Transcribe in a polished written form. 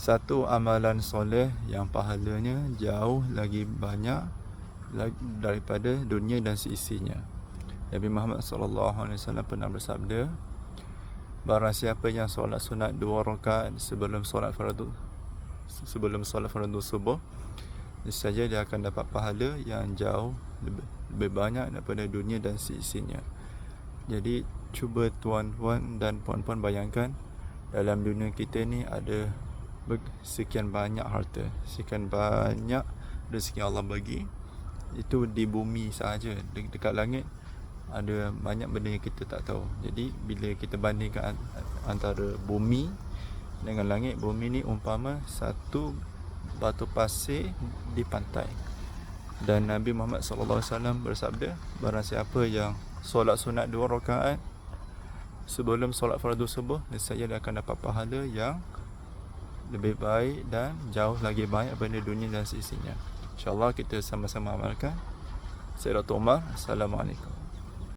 satu amalan soleh yang pahalanya jauh lagi banyak daripada dunia dan seisinya. Nabi Muhammad SAW pernah bersabda, barang siapa yang solat sunat 2 rakaat sebelum solat fardu subuh, nescaya dia akan dapat pahala yang jauh lebih banyak daripada dunia dan seisinya. Jadi cuba tuan-tuan dan puan-puan bayangkan, dalam dunia kita ni ada sekian banyak harta, sekian banyak rezeki Allah bagi. Itu di bumi sahaja. Dekat langit ada banyak benda yang kita tak tahu. Jadi bila kita bandingkan antara bumi dengan langit, bumi ni umpama satu batu pasir di pantai. Dan Nabi Muhammad SAW bersabda, barang siapa yang solat sunat 2 rakaat sebelum solat fardu subuh, nescaya dia akan dapat pahala yang lebih baik dan jauh lagi baik daripada dunia dan seisinya. InsyaAllah kita sama-sama amalkan. Saya Dr. Umar. Assalamualaikum.